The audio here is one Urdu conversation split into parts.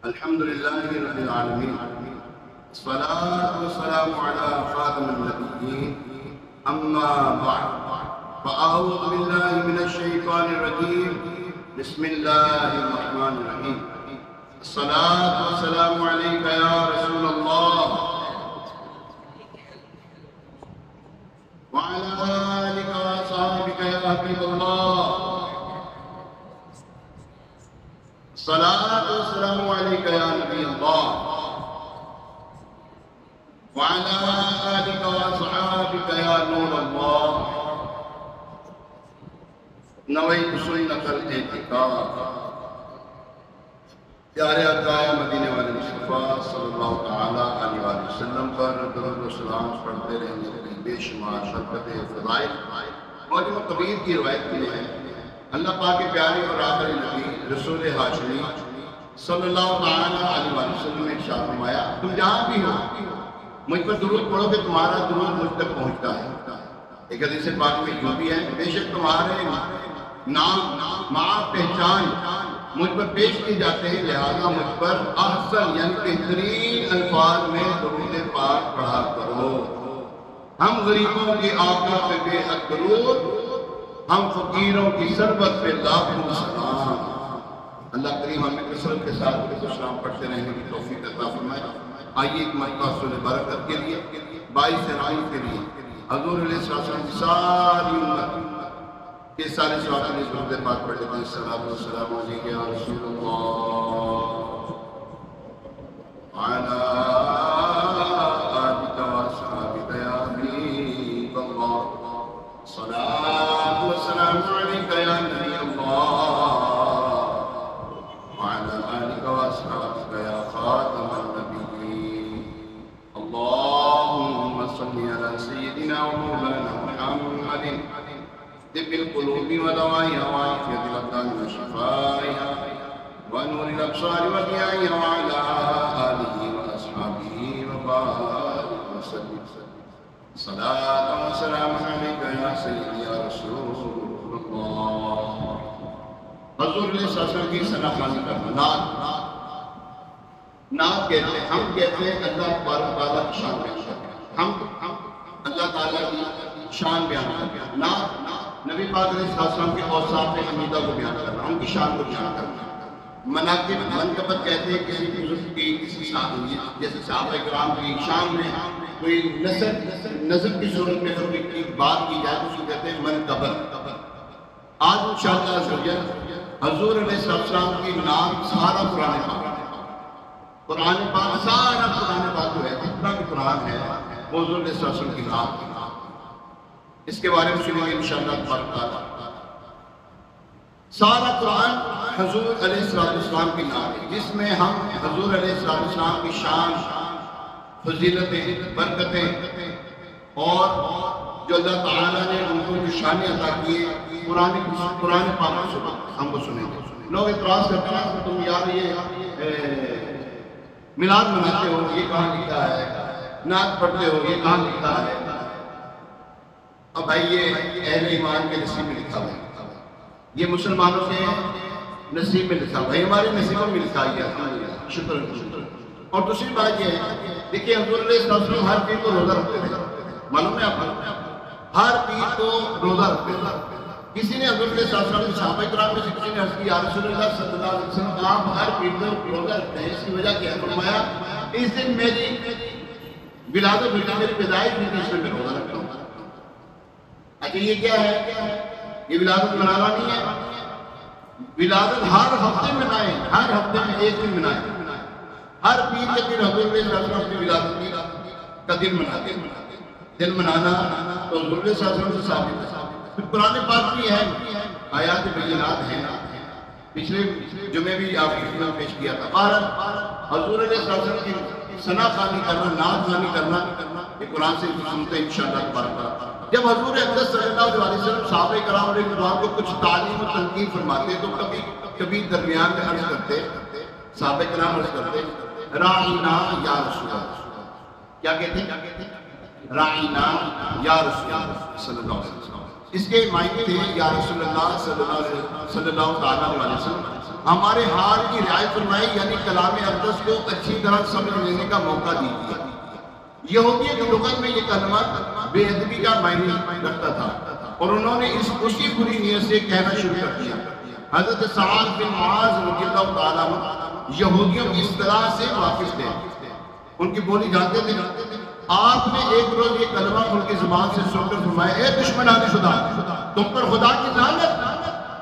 الحمد لله رب العالمين، الصلاة والسلام على خاتم النبيين، أما بعد، فأعوذ بالله من الشيطان الرجيم، بسم الله الرحمن الرحيم. الصلاة والسلام عليك يا رسول الله وعلى آلك وأصحابك يا حبيب الله. الصلاة والسلام عليك يا نبي الله وعلى آلك وأصحابك يا نور الله. نويت سنة الاعتكاف. پیارے آقا مدینے والے مصطفیٰ صلی اللہ تعالیٰ علیہ وآلہ وسلم پر درود و سلام پڑھتے رہنے کی بے شمار شرکت فضائل موجم کبیر کی روایت میں ہے. اللہ پاک کے پیارے اور آخری نبی رسول ہاشمی صلی اللہ تعالیٰ علیہ وآلہ وسلم نے ارشاد فرمایا، تم جہاں بھی ہو مجھ پر درود پڑھو کہ تمہارا درود مجھ تک پہنچتا ہے. ایک حدیث پاک میں یوں بھی ہے، بے شک تمہارے نام پہچان مجھ پر پیش کی جاتے ہیں، لہذا مجھ پر احسن یعنی بہترین الفاظ میں درود پاک پڑھا کرو. ہم غریبوں کی آقا پہ بے حد درود، ہم فقیروں کی سربت پہ لاکھوں سلام. اللہ کریم ہمیں کثرت کے ساتھ سلام پڑھتے رہنے کی توفیق عطا فرمائے. آئیے ایک مرتبہ سورہ برکت کے لیے، باعث رحمت کے لیے حضور علیہ السلام کی ساری امت کے سارے سوال میں درود پاک پڑھ لیتے ہیں. الصلاۃ والسلام علیک یا رسول اللہ وعلی آلک واصحابک یا حبیب اللہ. الصلاۃ والسلام علیک یا نبی اللہ وعلی آلک واصحابک یا خاتم النبیین. اللهم صل على سيدنا ومولانا محمد طب القلوب ودوائها وعافية الأبدان وشفائها ونور الأبصار وضيائها وعلى آله وأصحابه وبارك وسلم. صلاة وسلام عليك يا سيدي يا رسول الله. حضور علیہ السلام کی ثنا خوانی کرنا نعت کہتے ہیں. ہم کہتے ہیں اللہ تبارک تعالیٰ کی شان بیان کرتے ہیں. ہم اللہ تعالیٰ کی شان بیان کرتے ہیں. نعت نبی پاک علیہ السلام کے اوصاف حمیدہ کو بیان کرنا، ان کی شان کو بیان کرنا. مناقب منقبت کہتے ہیں کسی بزرگ کی، کسی صحابی جیسے صحابہ کرام کی شان میں کوئی نظر کی صورت میں کوئی کی بات کی جائے تو اس کو کہتے ہیں منقبت. آج انشاءاللہ حضور علیہ السلام کی نام سارا قرآن پاک سارا قرآن پاک جو ہے جتنا بھی قرآن ہے وہ حضور علیہ السلام کی نام کی. اس کے بارے میں سنیں گے انشاءاللہ تعالیٰ. سارا قرآن حضور علیہ السلام کی نام ہے، جس میں ہم حضور علیہ السلام کی شان، فضیلتیں، برکتیں اور جو اللہ تعالیٰ نے ان کو جو شانیں عطا کی ہے قرآن پاک سے ہم کو سنیں گے. لوگ اعتراض کرتے ہیں کہ تم یار یہ میلاد مناتے ہو، یہ کہاں لکھا ہے؟ نعت پڑھتے ہو، یہ کہاں لکھا ہے؟ اب بھائی یہ اہل ایمان کے نصیب میں لکھا ہوا ہے، یہ مسلمانوں کے نصیب میں لکھا ہوا ہے، ہمارے نصیبوں میں لکھا گیا. شکر. اور دوسری بات یہ ہے، دیکھیے حضور علیہ السلام ہر پیر کو روزہ رکھتے تھے. معلوم ہے آپ کو؟ ہر پیر کو روزہ رکھتے تھے. کسی نے حضور علیہ السلام کے صحابہ کرام میں سے کسی نے عرض کی، یا رسول اللہ صلی اللہ علیہ وسلم آپ ہر پیر کو روزہ رکھتے ہیں، اس کی وجہ کیا ہے؟ فرمایا اس دن میری ولادت ہوئی تھی، میری پیدائش ہوئی تھی، اس میں روزہ رکھتا ہوں. اچھا یہ کیا ہے؟ یہ ولادت منانا نہیں ہے. ولادت ہر ہفتے منائیں، ہر ہفتے میں ایک دن منائیں. ہر پیر کے دن حضور علیہ السلام کی ولادت کا دن مناتے ہیں. دن منانا تو حضور علیہ السلام سے ثابت ہے. پھر قرآن پاک بھی ہے، آیات بینات ہیں. پچھلے جمعے بھی آپ نے پیش کیا تھا. حضور علیہ السلام کی ثنا خوانی کرنا، نعت خوانی کرنا یہ قرآن سے سنتے ہیں انشاءاللہ تبارک. جب حضور اقدس صلی اللہ علیہ وسلم صحابہ کرام علیہ السلام کو کچھ تعلیم و تنقید فرماتے تو کبھی درمیان میں عرض کرتے، صحابہ کرام عرض کرتے راعینا یا رسول اللہ. کیا کہتے ہیں؟ راعینا یا رسول اللہ صلی اللہ علیہ وسلم. اس کے معنی تھے یا رسول اللہ صلی اللہ علیہ وسلم. ہمارے حال کی رعایت فرمائی، یعنی کلام اقدس کو اچھی طرح سمجھ لینے کا موقع دیجیے۔ یہودیوں کی لغت میں یہ کلمہ بے ادبی کا معنی رکھتا تھا، اور انہوں نے اسی بری نیت سے کہنا شروع کر دیا۔ حضرت سعد بن معاذ رضی اللہ تعالیٰ عنہ یہودیوں کی اصطلاح سے واقف تھے، ان کی بولی جانتے تھے۔ آپ نے ایک روز یہ کلمہ ان کی زبان سے سن کر فرمایا، اے دشمنان خدا، تم پر خدا کی لعنت،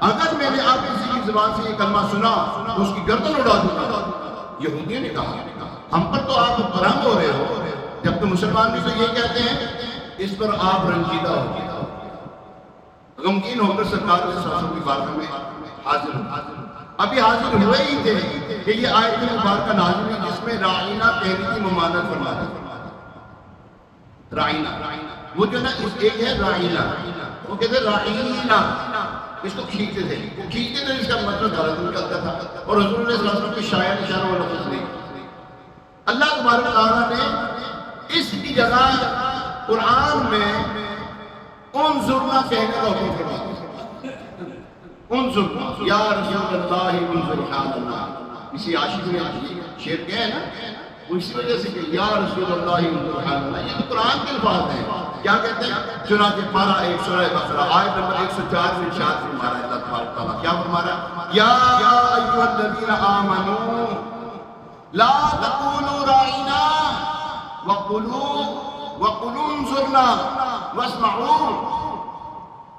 اگر میں نے آپ کسی کی زبان سے یہ کلمہ سنا تو اس کی گردن اڑا دوں گا۔ یہودیوں نے کہا، ہم پر تو آپ برہم ہو رہے ہو، جب تو مسلمان بھی تو یہ کہتے ہیں۔ اس پر آپ رنجیدہ ہو گئے، غمگین ہو کر سرکار صلی اللہ علیہ وسلم کی بارگاہ میں حاضر ہوئے۔ ابھی حاضر ہوئے ہی تھے کہ یہ آیت مبارکہ نازل ہوئی جس میں رائینہ کہنے کی ممانعت فرما دی۔ رائینہ وہ جو نا ایک ہے رائینہ، وہ کہتے ہیں رائینہ، اس کو کھینچتے تھے، وہ کھینچتے تھے، اس کا مطلب غلط نکلتا تھا، اور حضور صلی اللہ علیہ وسلم کی شاعر نشانہ و لفظ نہیں۔ اللہ تبارک تعالیٰ نے اس کی جگہ قرآن میں انظرنا کہنے کا حکم فرما دیا۔ انظرنا یا رسول اللہ انظر حالنا، کسی عاشق نے شعر کہا ہے نا، وہ اسی وجہ سے کہ یا رسول اللہ انظر حالنا، یہ تو قرآن کے الفاظ ہیں۔ کیا کہتے ہیں؟ چنانچہ پارہ ایک سورہ بقرہ آیت نمبر 104 میں ارشاد فرما رہا ہے اللہ تبارک تعالیٰ، کیا فرما رہا ہے؟ یا ایھا الذین آمنوا لا تقولوا راعنا وقولوا انظرنا واسمعوا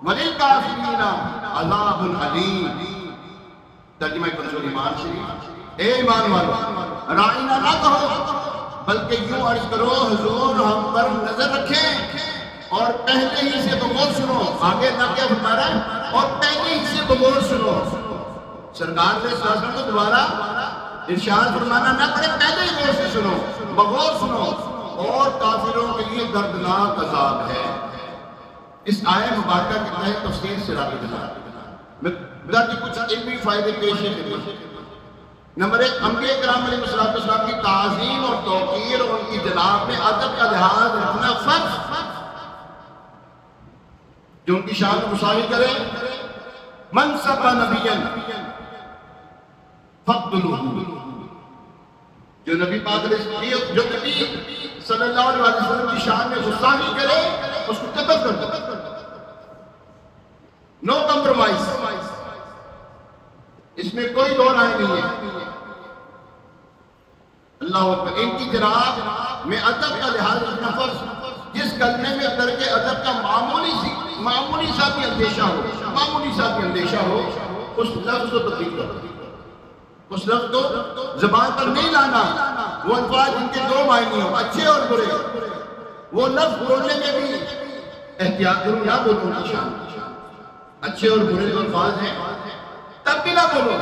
وللکافرین عذاب علیم۔ ترجمہ کنزُل ایمان شریف، اے ایمان والو، راعنا نہ کہو بلکہ یوں عرض کرو حضور ہم پر نظر رکھیں اور پہلے ہی سے بغور سنو۔ آگے نہ کیا فرما رہا ہے؟ اور پہلے ہی سے بغور سنو۔ سرکار نے صلی اللہ علیہ وسلم کو دوبارہ ارشاد فرمانا نہ پڑے، پہلے ہی غور سے سنو، بغور سنو، اور کافروں کے لیے دردناک عذاب ہے۔ اس آیت مبارکہ کے تحت تفسیر سے رابطہ میں درج کچھ علمی فائدے پیش ہے۔ نمبر ایک، انبیاء کرام علیہ السلام کی تعظیم اور توقیر اور ان کی جناب میں ادب کا لحاظ رکھنا فرض، جو ان کی شان کو مساوی کرے۔ من سب نبیا فاقتلوہ، جو نبی پاک علیہ جو نبی صلی اللہ علیہ وسلم کی شان میں گستاخی کرے اس کو قتل کر دو، نو کمپرومائز، اس میں کوئی دو رائے نہیں ہے۔ اللہ اکبر۔ ان کی جناب میں ادب کا لحاظ رکھنا فرض، جس کلمے میں ترک ادب کا معمولی سا بھی اندیشہ ہو، اس لفظ کو تبدیل کرو، اس لفظ کو زبان پر نہیں لانا۔ وہ الفاظ جن کے دو معنی ہوں، اچھے اور برے، وہ لفظ بولنے میں بھی احتیاط کرو، نہ بولو ان کی شان۔ اچھے اور برے جو الفاظ ہیں تب بھی نہ بولو،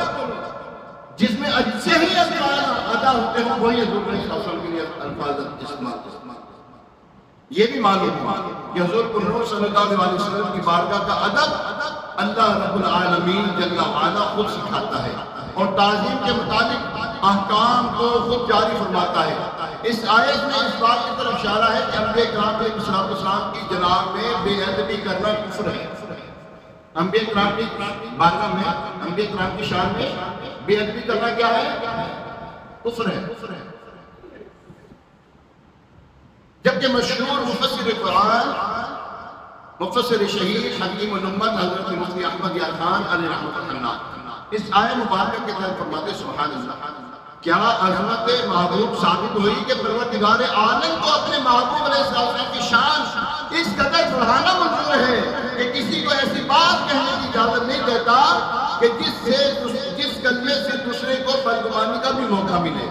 جس میں اچھے ہی الفاظ ادا ہوتے ہوں وہی حضور صلی اللہ علیہ وسلم کے لیے الفاظ استعمال۔ یہ بھی معلوم ہوا کہ حضور پر صلی اللہ علیہ وسلم کی بارگاہ کا ادب اللہ رب العالمین جل وعلا خود سکھاتا ہے، اور تعظیم کے مطابق احکام کو خود جاری فرماتا ہے۔ اس آیت میں اس بات کی طرف اشارہ ہے کہ انبیاء کرام علیہ السلام کی جناب میں بے ادبی کرنا کفر ہے۔ انبیاء کرام کی بارگاہ میں، انبیاء کرام کی شان میں بے ادبی کرنا کیا ہے؟ کفر ہے۔ جبکہ مشہور مفسر قرآن، مفسر شہید حکیم الامت حضرت مفتی احمد یار خان علیہ رحمۃ اللہ اس آیت مبارکہ کے تحت فرماتے سبحان اللہ، کیا عظمت محبوب ثابت ہوئی کہ پروردگار عالم کو اپنے محبوب علیہ السلام کی شان اس قدر بڑھانا منظور ہے کہ کسی کو ایسی بات کہنے کی اجازت نہیں دیتا کہ جس کلمے سے دوسرے کو بدگمانی کا بھی موقع ملے۔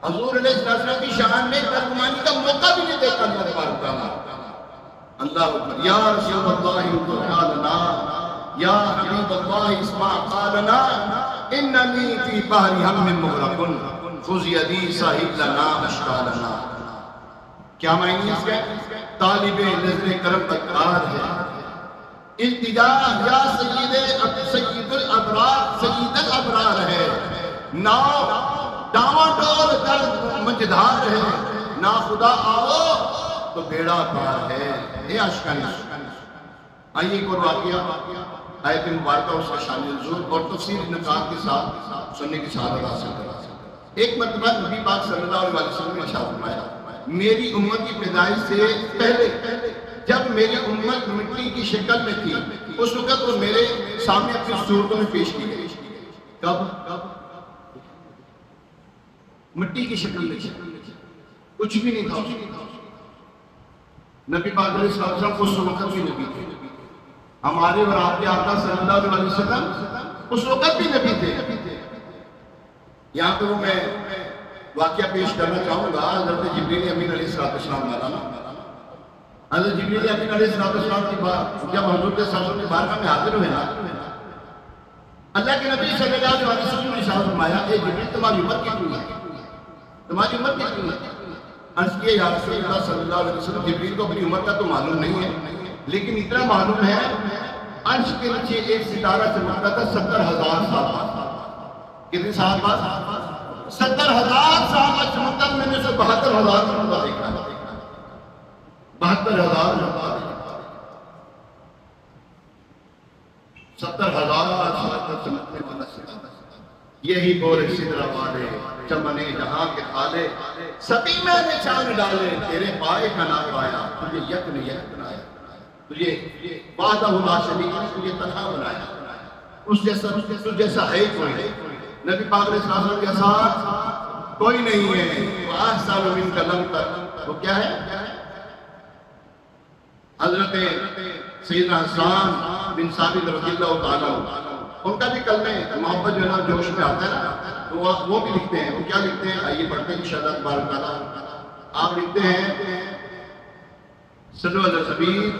حضور علیہ السلام کی شان میں بدگمانی کا موقع بھی نہیں دیتا اللہ تبارک تعالیٰ۔ اللہ اکبر۔ یا رسول اللہ انظر حالنا، یا حبیب اللہ اسمع قالنا، اننی فی بحر ہم مغرق خذ یدی ساحل لنا اشکالنا۔ کیا معنی اس کا؟ طالب نظر کرم تکار ہے، التجا یا سید الابرار ہے، ناؤ ڈاواں ڈول کر مجدھار ہے، نا خدا آؤ تو بیڑا پار ہے۔ اے عاشقان، آئیے ایک اور واقعہ آیت مبارکہ اس کا شان نزول اور تفسیر نکات کے ساتھ سننے کی سعادت حاصل کرا۔ ایک مرتبہ نبی پاک صلی اللہ علیہ وسلم نے ارشاد فرمایا میری امت کی پیدائش سے پہلے جب میری امت مٹی کی شکل میں تھی اس وقت وہ میرے سامنے اپنی صورتوں میں پیش کی گئی۔ کب؟ مٹی کی شکل میں کچھ بھی نہیں تھا۔ نبی پاک علیہ السلام اس وقت بھی نبی تھے، ہمارے اور آپ کے آقا صلی اللہ علیہ وسلم اس وقت بھی نبی تھے۔ یہاں پہ وہ میں واقعہ پیش کرنا چاہوں گا حضرت جبریل امین علیہ السلام والا۔ حضرت جبریل امین علیہ السلام کی بات جب حضور کے سامنے کی بارگاہ میں حاضر ہوئے نا، اللہ کے نبی صلی اللہ علیہ وسلم نے ارشاد فرمایا اے جبریل تمہاری عمر کتنی ہے؟ تمہاری عمر کتنی ہے؟ عرض کیا یا رسول اللہ صلی اللہ علیہ وسلم جبریل کو اپنی عمر کا تو معلوم نہیں ہے لیکن اتنا معلوم ہے عرش کے نیچے ایک ستارہ چمکتا تھا 70,000 سال بعد۔ کتنے سال بعد؟ 70,000 سال بعد چمکتا تھا۔ میں نے اسے 72,000 مرتبہ دیکھا، 72,000 مرتبہ دیکھا، 70,000 سال تک چمکنے والا ستارہ۔ یہی بورے سدرہ والے چمنے جہاں کے خالے سبھی میں نے چاند ڈالے تیرے پائے کا نہ پایا تجھے یک نے یک بنایا، تجھے وحدہ لا شریک نے تجھے تنہا بنایا، اس جیسا ہے کوئی نبی پاک علیہ السلام کے ساتھ کوئی نہیں ہے۔ وَأَحْسَنُ مِنْكَ لَمْ تَرَ وہ کیا ہے؟ حضرت سیدنا حسان بن ثابت رضی اللہ تعالیٰ ان کا بھی کلمہ محبت جو ہے نا جوش میں آتا ہے نا تو وہ بھی لکھتے ہیں۔ وہ کیا لکھتے ہیں؟ آئیے پڑھتے ہیں انشاءاللہ تبارک تعالیٰ۔ آپ لکھتے ہیں صلی اللہ علیہ حبیب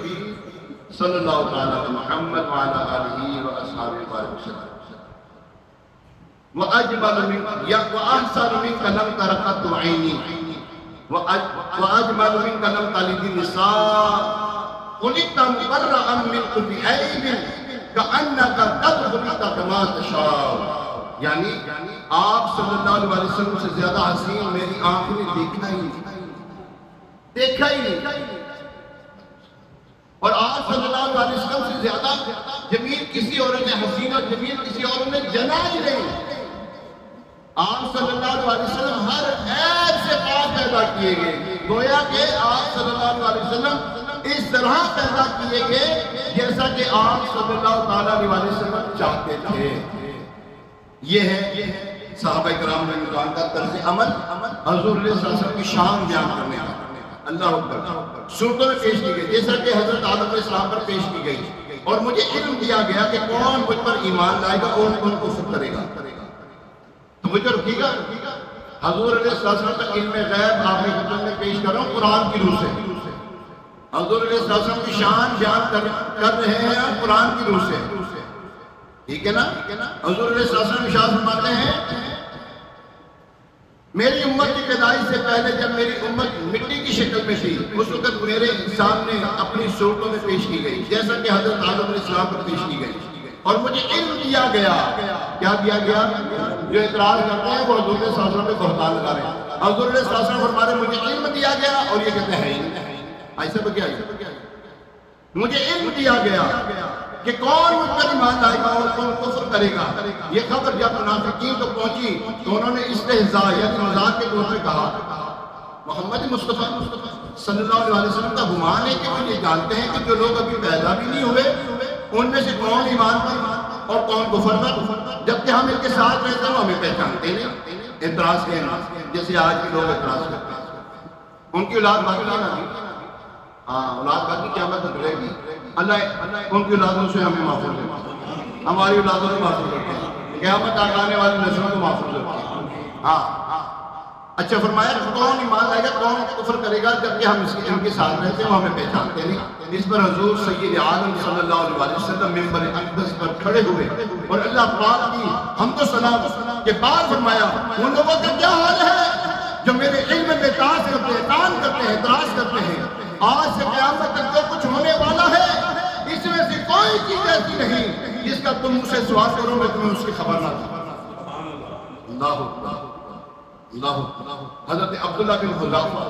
صلی اللہ تعالیٰ علیہ محمد وعلی آلہ وآصحابہ وسلم وَأَجْمَلُ مِنْكَ وَأَحْسَنُ مِنْكَ لَمْ تَرَ قَطُّ عَيْنِي وَأَجْمَلُ مِنْكَ لَمْ تَلِدِ النِّسَاءُ خُلِقْتَ مُبَرَّأً مِنْ كُلِّ عَيْبٍ كَأَنَّكَ قَدْ خُلِقْتَ كَمَا تَشَاءُ، یعنی آپ صلی اللہ علیہ وسلم سے زیادہ حسین میری آنکھ نے دیکھا ہی نہیں، اور آپ صلی اللہ علیہ وسلم سے زیادہ جمیل کسی عورت نے حسین اور جمیل کسی عورت نے جنا ہی نہیں۔ آپ صلی اللہ علیہ وسلم ہر عیب سے پاک پیدا کیے گئے، گویا کہ آپ صلی اللہ علیہ وسلم اس طرح پیدا کیے گئے جیسا کہ آپ صلی اللہ علیہ وسلم چاہتے تھے۔ یہ ہے صحابہ کرام رضی اللہ کا طرز عمل حضور علیہ السلام کی شان بیان کرنے کا۔ اللہ اکبر صورتوں میں پیش کی گئی جیسا کہ حضرت آدم علیہ السلام پر پیش کی گئی، اور مجھے علم دیا گیا کہ کون مجھ پر ایمان لائے گا اور کون کفر کرے گا، تو مجھے رکھیے گا۔ حضور علیہ السلام کا علم غیب آپ کی خدمت میں پیش کر رہا ہوں قرآن کی روح سے۔ حضور علیہ السلام کی شان بیان کر رہے ہیں قرآن کی روح سے، ٹھیک ہے نا؟ حضور علیہ السلام ارشاد فرماتے ہیں میری امت کی پیدائش سے پہلے جب میری امت مٹی کی شکل میں تھی اس وقت میرے سامنے اپنی صورتوں میں پیش کی گئی جیسا کہ حضرت آدم علیہ السلام پر پیش کی گئی، اور مجھے علم دیا گیا۔ کیا دیا گیا؟ جو اعتراض کرتے ہیں وہ حضور صلی اللہ علیہ وسلم پہ بہتان لگا رہے ہیں۔ حضور علیہ السلام فرما رہے مجھے علم دیا گیا، اور یہ کہتے ہیں ایسا تو کیا ہے؟ مجھے علم دیا گیا کہ کون مجھ پر ایمان لائے گا اور کون کفر کرے گا۔ یہ خبر جب منافقین کو پہنچی تو انہوں نے استہزاء یعنی مذاق کے طور پہ کہا محمد مصطفیٰ صلی اللہ علیہ وسلم کا گمان ہے کہ وہ یہ جانتے ہیں کہ جو لوگ ابھی پیدا بھی نہیں ہوئے ان میں سے کون ایمان پر اور کون کفر پر، جبکہ ہم ان کے ساتھ رہتے ہیں ہمیں پہچانتے نہیں۔ اعتراض کہنا جیسے آج کے لوگ اعتراض کرتے ہیں، ان کی اولاد باقی نہ دی، اولاد باقی قیامت تک رہے گی، اللہ ان کی اولادوں سے ہمیں محفوظ رکھے، ہماری اولادوں کو محفوظ رکھے، قیامت تک آنے والی نسلوں کو محفوظ رکھے۔ اچھا فرمایا کون ایمان لائے گا کون کفر کرے گا جبکہ ہم ان کے ساتھ رہتے ہیں وہ ہمیں پہچانتے نہیں۔ اس پر حضور سید عالم صلی اللہ علیہ وسلم ممبر اقدس پر کھڑے ہوئے اور اللہ پاک کی حمد و ثنا کے بعد فرمایا ان لوگوں کا کیا حال ہے جو میرے علم میں اعتراض کرتے ہیں، تان کرتے ہیں، اعتراض کرتے ہیں۔ آج سے قیامت تک جو کچھ ہونے والا ہے اس میں سے کوئی چیز ایسی نہیں جس کا تم مجھ سے سوال کرو میں تمہیں اس کی خبر نہ دوں۔ اللہ حضرت عبداللہ بن حذافہ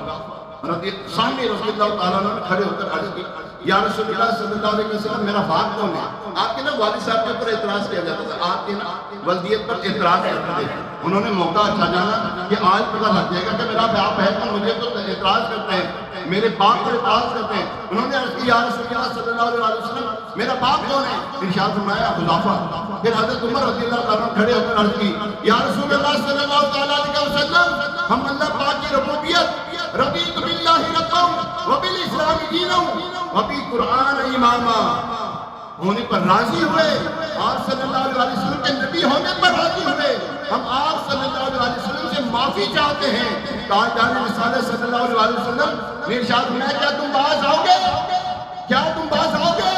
سامنے رضی اللہ تعالیٰ نے کھڑے ہو کر عرض کی یا رسول اللہ صلی اللہ علیہ وسلم میرا باپ کون ہے؟ آپ کے نا والد صاحب کے اوپر اعتراض کیا جاتا تھا، آپ کے نا والدیت پر اعتراض کرتے تھے. انہوں نے موقع اچھا جانا کہ آج پتہ لگ جائے گا کہ میرا باپ ہے تو مجھے تو اعتراض کرتے ہیں، میرے باپ پر اعتراض کرتے ہیں. انہوں نے عرض کی یا رسول اللہ صلی اللہ علیہ وسلم میرا باپ کون ہے؟ ارشاد فرمایا حذیفہ. پھر حضرت عمر رضی اللہ تعالیٰ کھڑے ہو کر عرض کی یا رسول اللہ صلی اللہ علیہ وسلم ہم اللہ پاک کی ربوبیت رضیت باللہ ربا وبالاسلام دینا وبالقرآن اماما ہونے پر راضی ہوئے، آپ صلی اللہ علیہ وسلم کے نبی ہونے پر راضی ہوئے. ہم آپ صلی اللہ علیہ وسلم سے معافی چاہتے ہیں. تاجدار رسالت صلی اللہ علیہ وسلم نے ارشاد فرمایا کیا تم باز آؤ گے؟ کیا تم باز آؤ گے؟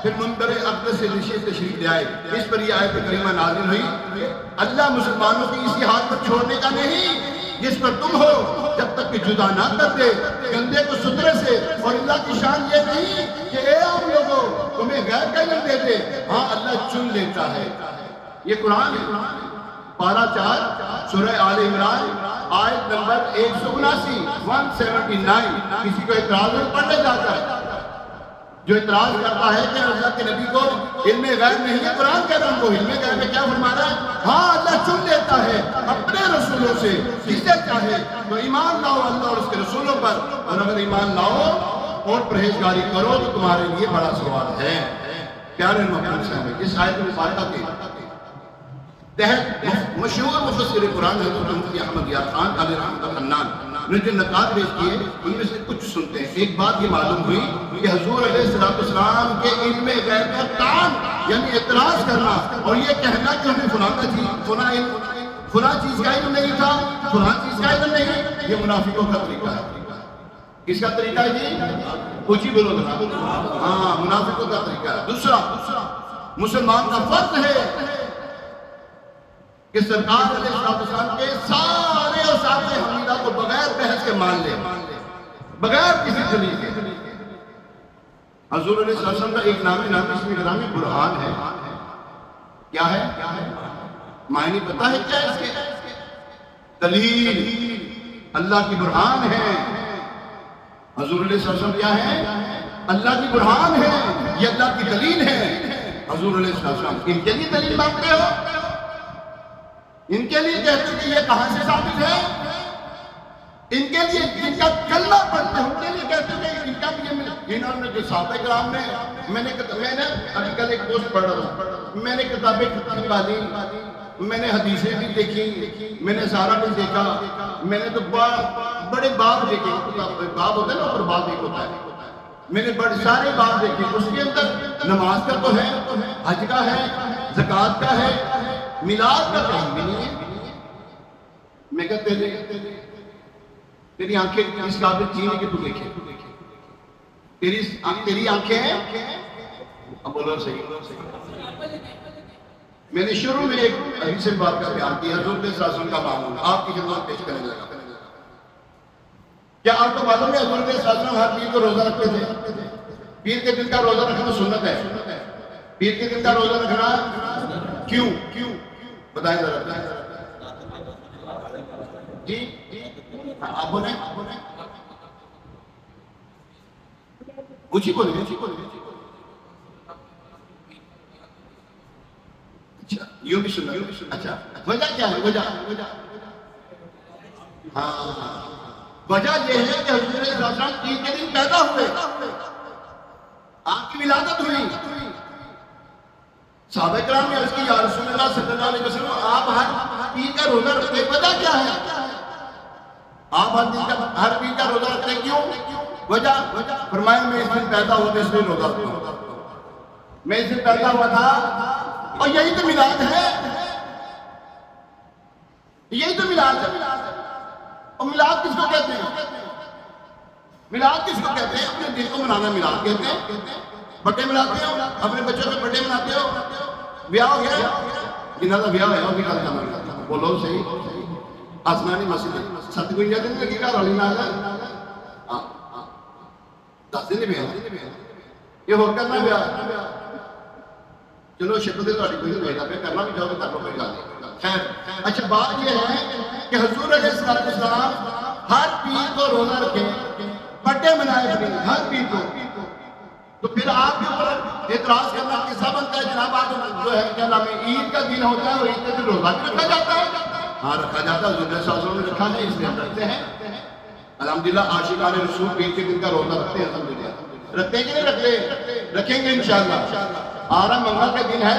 پھر منبر اقدس سے تشریف لے آئے. اس پر یہ آیت کریمہ نازل ہوئی اللہ مسلمانوں کی اسی حال پر چھوڑنے کا نہیں جس پر تم ہو، جب تک کہ جدا نہ کر دے گندے کو سترے سے. اور اللہ کی شان یہ نہیں کہ اے عام لوگوں تمہیں غیر کا علم دے دے، ہاں اللہ چن لیتا ہے. یہ قرآن ہے. پارہ 4 سورہ آل عمران آیت نمبر 179 179. کسی کو اعتراض میں پڑھنے جاتا ہے جو اعتراض کرتا ہے کہ اللہ کے نبی کو علم غیب نہیں ہے، قرآن کہہ رہا ہوں کو علم غیب میں کیا فرما رہا ہے؟ ہاں اللہ چن لیتا ہے اپنے رسولوں سے جسے چاہے. تو ایمان لاؤ اللہ اور اس کے رسولوں پر، اور اگر ایمان لاؤ اور پرہیزگاری کرو تو تمہارے لیے بڑا ثواب ہے. پیارے محمد صاحب اس آیت مبارکہ کے تحت مشہور مفسر قرآن حضرت مفتی احمد یار خان علیہ رحمۃ الحنان نے جو نکات پیش کیے ان میں سے کچھ سنتے ہیں. ایک بات یہ معلوم ہوئی کہ حضور علیہ السلام کے علم غیب پر طعن یعنی اعتراض کرنا اور یہ کہنا کہ ہمیں فلاں چیز کا علم نہیں تھا، فلاں چیز کا علم نہیں، یہ منافقوں کا طریقہ ہے. کس کا طریقہ ہے جی؟ اونچی بولو ذرا. ہاں منافقوں کا طریقہ ہے. دوسرا مسلمان کا فرض ہے کہ سرکار علیہ السلام کے سارے اوصاف حمیدہ کو بغیر بحث کے مان لے، بغیر کسی دلیل کے. حضور علیہ السلام کا ایک نام اسم گرامی برہان ہے. کیا ہے؟ معنی پتہ ہے کیا اس کے؟ دلیل. اللہ کی برہان ہے. حضور علیہ السلام کیا ہے؟ اللہ کی برہان ہے، یہ اللہ کی دلیل ہے. حضور علیہ السلام ان کے لیے دلیل مانگتے ہو؟ ان کے لیے کہتے ہیں کہ یہ کہاں سے ثابت ہے؟ ان کے لیے جن کا کلمہ پڑھتے ہیں ان کے لیے کہتے ہیں کہ ان کا بھی انہوں نے جو صحابہ کرام نے میں نے ابھی کل ایک پوسٹ پڑھ رہا ہوں، میں نے کتابیں نکالی، میں نے حدیثیں بھی دیکھی، میں نے سارا بھی دیکھا، میں نے تو بڑے باب دیکھے. باب ہوتا ہے نا، اور باب ایک ہوتا ہے. میں نے بڑے سارے باب دیکھے. اس کے اندر نماز کا تو ہے، حج کا ہے، زکوٰۃ کا ہے، میلاد کا کہیں بھی نہیں ہے. میں کہتے ہیں تیری آنکھیں اس قابل چیز ہے کہ تو دیکھے، تیری آنکھیں ہیں. اب بولو صحیح. میں نے شروع میں ایک حدیث بات کا بیان کیا، حضور صلی اللہ علیہ وسلم کا معمول آپ کی خدمت پیش کرنے لگا. کیا آپ کو معلوم ہے حضور صلی اللہ علیہ وسلم ہر پیر کو روزہ رکھتے تھے؟ پیر کے دن کا روزہ رکھنا سنت ہے. پیر کے دن کا روزہ رکھنا کیوں بتائیں ذرا. جی آپ بولیں کچھ ہی بولیں. اچھا یوں بھی سننا. اچھا وجہ کیا ہے؟ وجہ ہاں وجہ یہ ہے کہ حضور صلی اللہ علیہ وسلم پیر کے دن پیدا ہوئے، آپ کی ولادت ہوئی. صحابہ کرام نے عرض کی یا رسول اللہ صلی اللہ علیہ وسلم آپ ہر پیر کا روزہ رکھتے ہیں، وجہ کیا ہے؟ آپ ہر پیر کا روزہ رکھتے ہیں کیوں؟ وجہ فرمایا میں اس دن پیدا ہوا تھا اس لیے روزہ رکھتا ہوں. میں اس دن پیدا ہوا تھا اور یہی تو میلاد ہے. یہی تو میلاد ہے. اور میلاد کس کو کہتے ہیں؟ میلاد کس کو کہتے ہیں؟ اپنے دل کو منانا میلاد کہتے ہیں. بڑے مناتے ہو، اپنے بچوں کے بڑے مناتے ہو. بیاہ ہو گیا، جنہاں کا بیاہ ہوا بھی کل جانا بولو صحیح. آسمانی مسجد ست گنجا دن لگی گھر والی نہ آ 10 دن بیاہ یہ ہو کرنا بیاہ. چلو شکل دے تھوڑی کوئی بھیجا پہ کرنا بھی چاہو تو کر لو، کوئی گل نہیں. خیر اچھا بات یہ ہے کہ حضور علیہ السلام ہر پیر کو روزہ رکھے، بڑے منائے اپنے ہر پیر کو. تو پھر آپ کے اوپر اعتراض کرنا کیسا بنتا ہے؟ جناب آپ جو ہے کیا نام ہے عید کا دن ہوتا ہے اور عید کا دن روزہ بھی رکھا جاتا ہے؟ ہاں رکھا جاتا ہے، حضور صلی اللہ علیہ وسلم نے رکھا ہے، اس لیے ہم رکھتے ہیں الحمدللہ۔ عاشقان رسول پیر کے دن کا روزہ رکھتے ہیں الحمدللہ، رکھتے ہیں کہ نہیں رکھتے؟ رکھیں گے انشاءاللہ۔ آرہا منگل کا دن ہے،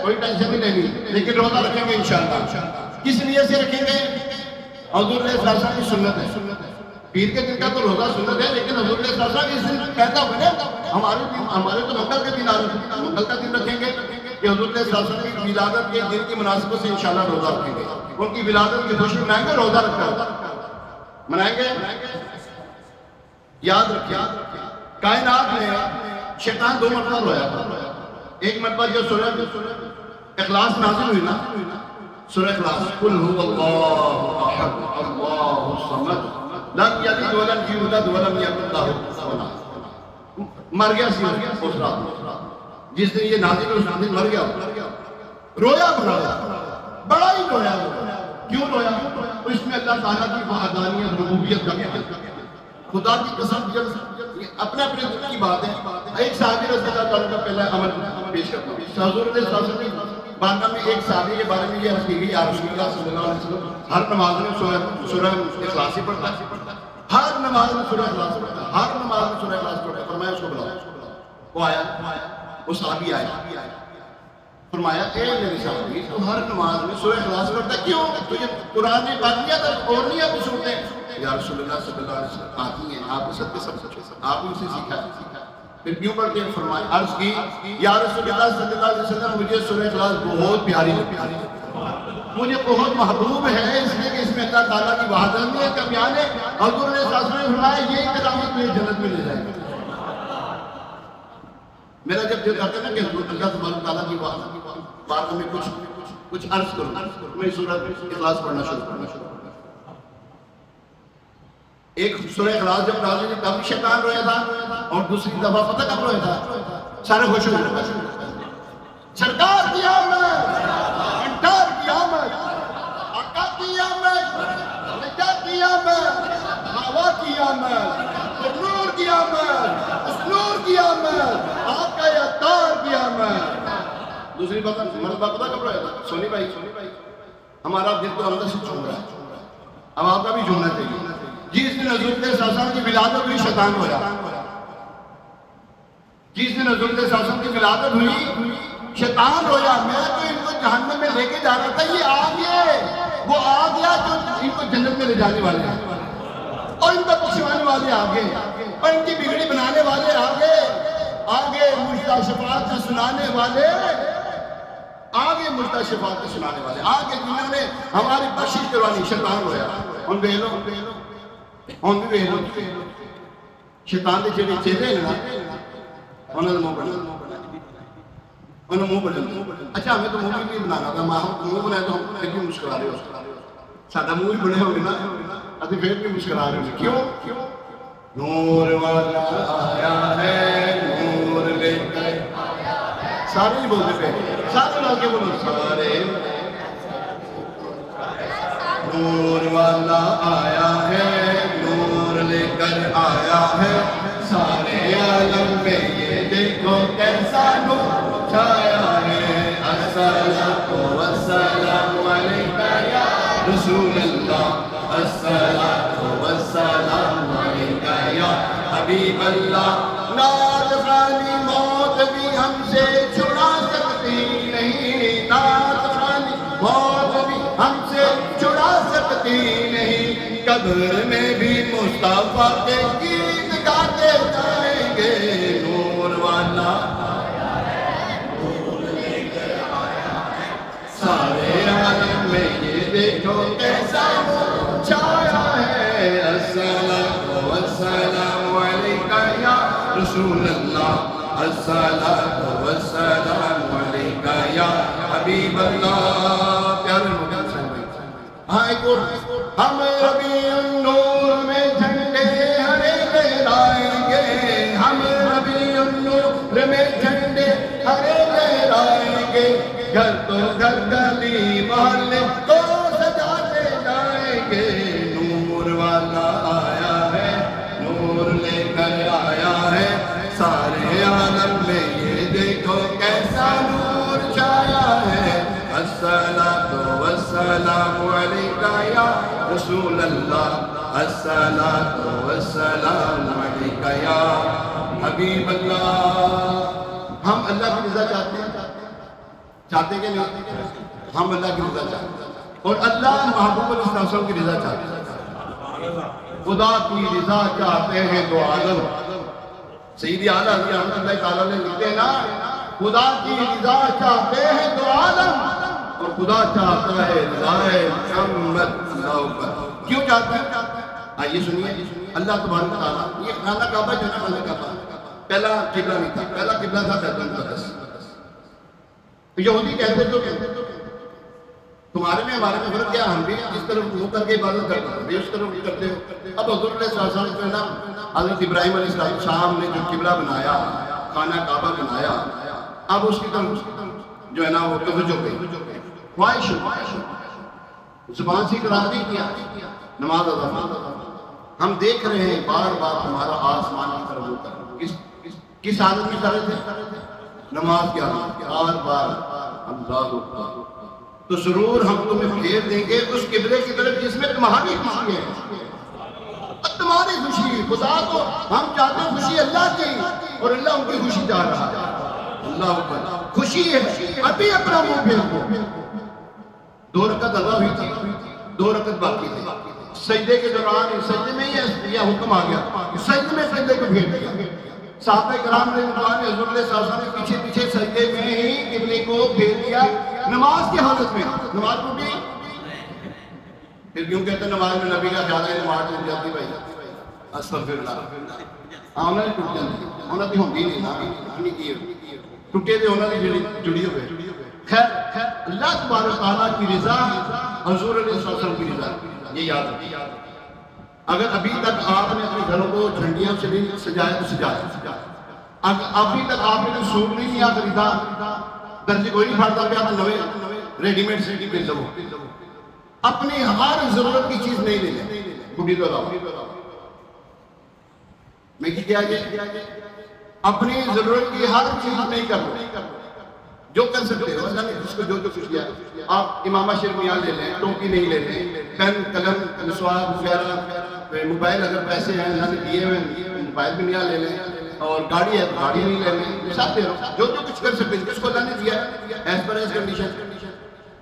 کوئی ٹینشن نہیں لینی، لیکن روزہ رکھیں گے انشاءاللہ۔ کس نیت سے رکھیں گے؟ حضور صلی اللہ علیہ وسلم کی سنت ہے۔ پیر کے دن کا تو روزہ سنت ہے، لیکن حضور صلی اللہ علیہ وسلم اس دن پیدا ہوئے نا، ہمارے تو منگل کے دن آ رہے ہیں، منگل کا دن رکھیں گے کہ حضور صلی اللہ علیہ وسلم کی ولادت کے دن کی مناسبت سے انشاءاللہ روزہ رکھیں گے، ان کی ولادت کی خوشی منائیں گے، روزہ رکھ کر منائیں گے۔ یاد رکھیں کائنات میں شیطان 2 مرتبہ رویا تھا۔ ایک مرتبہ جو سورہ اخلاص نازل ہوئی نا، سورہ اخلاص، قل هو اللہ احد اللہ الصمد لم یلد ولم یولد ولم یکن لہ کفوا احد، مر گیا سی اس رات، جس دن یہ نازل ہوئی اس دن مر گیا، رویا بڑا ہی رویا۔ کیوں رویا؟ اس میں اللہ تعالیٰ کی وحدانیت ربوبیت کا بیان، خدا کی قسم، جب اپنے دل کی بات ہے۔ ایک صحابی رضی اللہ تعالیٰ کا پہلا عمل پیش کرتا ہوں۔ حضور صلی اللہ علیہ وسلم بارگاہ میں ایک صحابی کے بارے میں یہ عرض کی گئی، یا رسول اللہ صلی اللہ علیہ وسلم ہر نماز میں سورہ اخلاص ہی پڑھتا ہے، ہر نماز میں سورہ اخلاص پڑھتا ہے، ہر نماز میں سورہ اخلاص پڑھتا ہے۔ فرمایا اس کو بلاؤ۔ وہ آیا، وہ صحابی آیا، فرمایا اے میرے صحابی، تو ہر نماز میں سورہ اخلاص پڑھتا ہے، کیوں؟ تو یہ قرآن نے بات کیا تھا اور نہیں آپ سنتے؟ یا رسول اللہ صلی اللہ علیہ وسلم آتی ہیں، آپ سب کے سب آپ ان سے سیکھا ہے، پھر کیوں پڑھتے ہیں؟ فرمایا عرض کی یا رسول اللہ صلی اللہ علیہ وسلم مجھے سورہ اخلاص بہت پیاری لگتی ہے، مجھے بہت محبوب ہے، اس لیے کہ اس میں اللہ تعالیٰ کی وحدانیت کا بیان ہے۔ حضور نے فرمایا یہ کرامت مجھے جنت میں لے جائے گا۔ میرا جب دل کرتا ہے نا کہ اللہ تبارک تعالیٰ کی بارگاہ میں کچھ عرض کروں، میں سورہ اخلاص پڑھنا شروع کروں۔ ایک سورہ اخلاص جب نازل ہوئی تب شیطان رویا تھا، اور دوسری دفعہ پتہ کب رویا تھا؟ سارے خوش ہوئے تھے، سرکار کی آمد، انٹار کی آمد، آقا کی آمد، نجات کی آمد، ہوا کی آمد، نور کی آمد، اس نور کی آمد، آقا اتار کی آمد۔ دوسری مرتبہ پتہ کب رویا تھا؟ سونی بھائی، ہمارا دل تو اندر سے چھوڑ رہا ہے، اب آپ کا بھی جھومنا چاہیے۔ جس دن حضور صلی اللہ علیہ وسلم کی ولادت ہوئی شیطان رویا، جس دن حضور صلی اللہ علیہ وسلم کی ولادت ہوئی شیطان رویا۔ میں تو ان کو جہنم میں لے کے جا رہا تھا، یہ آ گئے، وہ آ گیا جو ان کو جنت میں لے جانے والے ہیں، اور ان کو پکشوانے والے آ گئے، اور ان کی بگڑی بنانے والے آ گئے، آگے مجدہ شفاعت کا سنانے والے، آگے مجدہ شفاعت کا سنانے والے، آگے جنہوں نے ہماری بخشش کروانی۔ شیطان رویا، ان بیلوں ہوں بھی ویلو شیطان دے جڑے چہرے ہیں نا، انہوں نے منہ بنا، اچھا ہمیں تو منہ بھی نہیں بنانا تھا، منہ بنایا تو ہم پھر بھی مسکرا رہے ہو، ساڈا منہ بھی بنے ہوئے نا، ابھی پھر بھی مسکرا رہے ہو۔ کیوں؟ نور والا آیا ہے، نور لے کر سارے ہی بولتے پہ، سارے لوگ کے بولو، سارے نور والا آیا ہے، نور لے کر آیا ہے، سارے عالم میں یہ دیکھو کیسا نور چھایا ہے۔ الصلاۃ والسلام علیکہ یا رسول اللہ، الصلاۃ والسلام علیکہ یا حبیب اللہ۔ نعت خوانی موت بھی ہم سے چھڑا سکتی نہیں، نعت خوانی موت بھی ہم سے چھڑا سکتی نہیں، قبر میں بھی مصطفیٰ کے گیت گاتے جائیں گے۔ نور والا آیا ہے، نور لے کر آیا ہے، سارے عالم میں یہ دیکھو کیسا نور چھایا ہے۔ الصلاۃ والسلام علیکہ یا رسول اللہ، الصلاۃ والسلام علیکہ یا حبیب اللہ۔ پیارے ہم ربیع النور میں جھنڈے ہرے لہرائیں گے، ہم ربیع النور میں جھنڈے ہرے لہرائیں گے، گھر تو گھر گلی محلے کو سجاتے جائیں گے۔ نور والا آیا ہے، نور لے کر آیا ہے، سارے السلام علیکہ یا رسول اللہ، الصلاۃ والسلام علیکہ یا حبیب اللہ۔ ہم اللہ کی رضا چاہتے ہیں، چاہتے ہیں کہ نہیں؟ ہم اللہ کی رضا چاہتے ہیں اور اللہ محبوب علیہ السلام کی رضا چاہتے ہیں۔ خدا کی رضا چاہتے ہیں تو عالم، سیدی اعلیٰ حضرت رحمۃ اللہ تعالیٰ نے لکھتے ہیں نا، خدا کی رضا چاہتے ہیں تو عالم، اور خدا چاہتا ہے رضا محمد اللہ اکبر۔ کیوں چاہتے ہیں؟ آئیے سنیے، اللہ تبارک و تعالیٰ، یہ خانہ کعبہ جو ہے خانہ کعبہ پہلا قبلہ نہیں تھا، پہلا قبلہ تھا بیت المقدس۔ یہودی کہتے تو تمہارے میں ہمارے میں فرق کیا، ہم بھی جس طرف منہ کر کے عبادت کرتے ہیں بھی اس طرف کرتے ہو۔ اب حضور علیہ السلام نے حضرت ابراہیم علیہ السلام نے جو قبلہ بنایا، خانہ کعبہ بنایا، اب اس کی طرف جو ہے نا وہ توجہ گئی، خواہش زبان سے اقرار نہیں کیا، نماز ادا فرمائی۔ ہم دیکھ رہے ہیں بار بار تمہارا آسمان کی طرف ہوتا ہے، کس حالت میں کر رہے تھے؟ نماز کی حالت، بار بار اللہ اکبر۔ تو ضرور ہم تمہیں پھیر دیں گے اس قبلے کی طرف جس میں تمہاری خوشی ہے، تمہاری خوشی۔ خدا کو ہم چاہتے ہیں خوشی اللہ کی، اور اللہ ان کی خوشی چاہ رہا ہے۔ اللہ اکبر، خوشی ہے ابھی اپنا منہ پھیر کو۔ 2 رکعت ادا ہوئی تھی، 2 رکعت باقی تھی، سجدے کے دوران سجدے میں یہ حکم آ گیا، سجدے میں سجدے کو پھیر دیا۔ صحابہ کرام نے حضور علیہ السلام نے پیچھے پیچھے سجدے میں ہی قبلے کو پھیر دیا، نماز کی حالت میں۔ نماز ٹوٹی، پھر کیوں کہتے ہیں نماز میں نبی کا خیال ہے نماز ٹوٹ جاتی بھائی؟ استغفر اللہ، آنا نہیں ٹوٹ جاتی، ہونا تو ہوندی نہیں نا، ٹوٹے تو ہونا نہیں جڑی ہوئے۔ خیر اللہ تبارک و تعالیٰ کی رضا، حضور علیہ السلام کی رضا، یہ یاد رکھیے۔ اگر ابھی تک آپ نے اپنے گھروں کو جھنڈیاں سے نہیں سجایا تو سجایا، اگر ابھی تک آپ نے سوٹ نہیں لیا خریدا، درجے کوئی نہیں پھاڑتا کہ آپ نوے ریڈی میڈ سیٹی پہ لو، اپنی ہر ضرورت کی چیز نہیں لے بڑھی تو لاؤ۔ میں کیا اپنی ضرورت کی ہر چیز نہیں کرو، جو کر سکتے ہو اللہ نے جس کو جو کچھ دیا۔ آپ امامہ شرمیاں لے لیں، ٹوپی نہیں لے لیں، پین قلم مسواک وغیرہ، موبائل اگر پیسے ہیں اللہ نے دیے ہوئے موبائل بھی نیا لے لیں، اور گاڑی ہے تو گاڑی نہیں لے لیں، ساتھ دے رہو جو کچھ کر سکتے جس کو اللہ نے دیا ایز پر ایز کنڈیشن،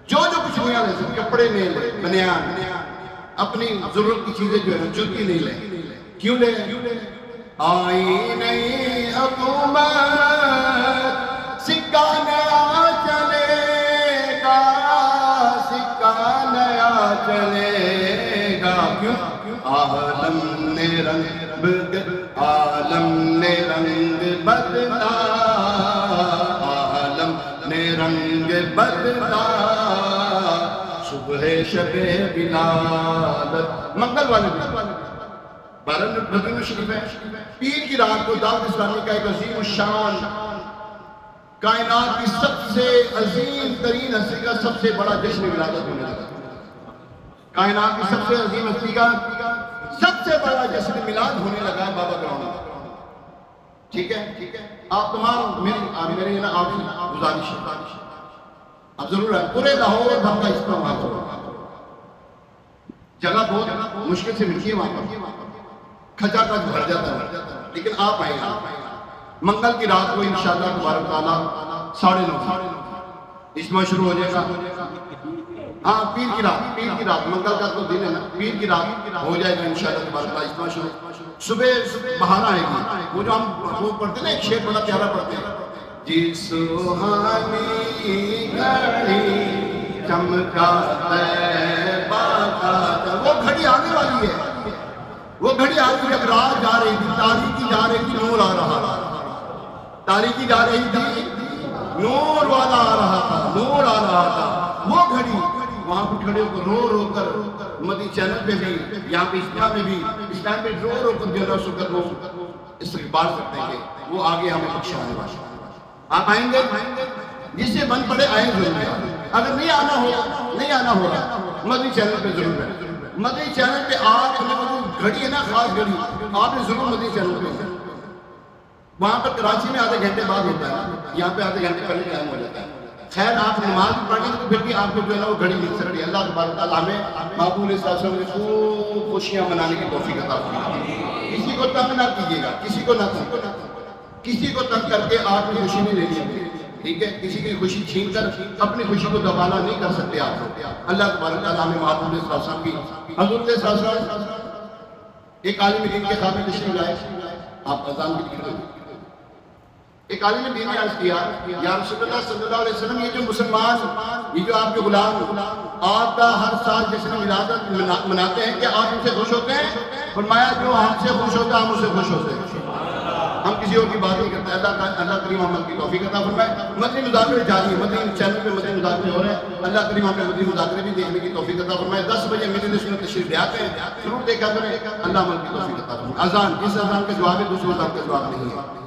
جو کچھ نیا لے سکتے، کپڑے نہیں لیں، بنیان، اپنی ضرورت کی چیزیں جو ہے جوتی نہیں لیں۔ کیوں لیں؟ آئی نہیں حکومت سکہ نیا چلے گا، سکہ نیا چلے گا، کیوں؟ عالم نے رنگ بدلا، عالم نے رنگ بدلا، صبح شب ولادت منگل والے دن 12 ربیع شریف ہے، پیر کی رات کو دعوت اسلامی کا ایک عظیم الشان، کائنات کی سب سے عظیم ترین ہستی کا سب سے بڑا جشن ولادت ہونے لگا۔ کائنات کی سب سے عظیم ہستی کا سب سے بڑا جشن میلاد ہونے لگا ہے بابا گراؤنڈ۔ ٹھیک ہے، آپ تمام میری آپ گزارش ہے، اب ضرور ہے پورے لاہور بھر کا اجتماع کرو، جگہ بہت مشکل سے ملتی ہے وہاں پر، کھچا کچ بھر جاتا ہے، لیکن آپ آئیں گے منگل کی رات کو انشاءاللہ تبارک تعالیٰ 9:30 اجتماع شروع ہو جائے گا۔ ہاں پیر کی رات منگل کا تو دن ہے نا، پیر کی رات ہو جائے گا انشاءاللہ تبارک تعالیٰ اجتماع شروع۔ صبح بہار آئے گی، وہ جو ہم وہ پڑھتے ہیں نا، ایک شعر بڑا پیارا پڑھتے ہیں، جی سوہانی گھڑی چمکا طیبہ کا، وہ گھڑی آنے والی ہے، وہ گھڑی آگے جب رات جا رہی تھی، تاریکی جا رہی تھی، نور آ رہا تھا، تاریکی جا رہی تھی، نور والا آ رہا تھا، نور آ رہا تھا، وہ گھڑی وہاں پہ کھڑے ہو کر رو کر مدی چینل پہ بھی، یہاں پہ اجتماع میں بھی اس ٹائم پہ رو کر جو رسو کر وہ استقبال کرتے ہیں کہ وہ آگے ہمیں بخشانے والا۔ آپ آئیں گے، جس سے بن پڑے آئیں ضرور، اگر نہیں آنا ہوگا مدی چینل پہ ضرور ہے، مدنی چینل پہ آپ گھڑی ہے نا، خاص گھڑی آپ نے ضرور مدنی چینل پہ، وہاں پر کراچی میں آدھے گھنٹے بعد ہوتا ہے، یہاں پہ آدھے گھنٹے پہلے ٹائم ہو جاتا ہے۔ خیر آپ نماز پڑھیں تو پھر بھی آپ کو جو ہے نا وہ گھڑی نہیں سکتی. اللہ تبارک تعالیٰ ہمیں محبوب صلی اللہ علیہ وسلم نے خوب خوشیاں منانے کی توفیق عطا فرمائے. کسی کو تنگ نہ کیجیے گا, کسی کو نہ تنگ, کسی کو تنگ کر کے آپ کی خوشی نہیں لینی ہے, ٹھیک ہے. کسی کی خوشی چھین کر اپنی خوشی کو دبانا نہیں کر سکتے آپ لوگ. اللہ تبارک تعالیٰ ہمیں محبوب صلی اللہ علیہ وسلم کی, حضور صلی اللہ علیہ وسلم ایک عالم دین کے خواب میں تشریف لائے. آپ اذان کی دیر ہوئی. ایک عالم دین نے عرض کیا, یا رسول اللہ صلی اللہ علیہ وسلم, یہ جو مسلمان, یہ جو آپ کے غلام آپ کا ہر سال جشن ولادت مناتے ہیں, کیا آپ ان سے خوش ہوتے ہیں؟ فرمایا جو ہم سے خوش ہوتا ہے ہم اس سے خوش ہوتے ہیں. ہم کسی اور کی بات نہیں کرتے. اللہ کریم عمل کی توفیق عطا فرمائے. مدنی مذاکرے جاری ہیں, مدنی چینل پہ مدنی مذاکرے ہو رہے ہیں. اللہ کریم ہمیں مدنی مذاکرے بھی دیکھنے کی توفیق عطا فرمائے. 10 بجے مجلس میں تشریف لے آتے ہیں, ضرور دیکھا کریں. اللہ عمل کی توفیق عطا فرمائے. اذان, اس اذان کے جواب ہے, دوسرے اذان کے جواب نہیں ہے.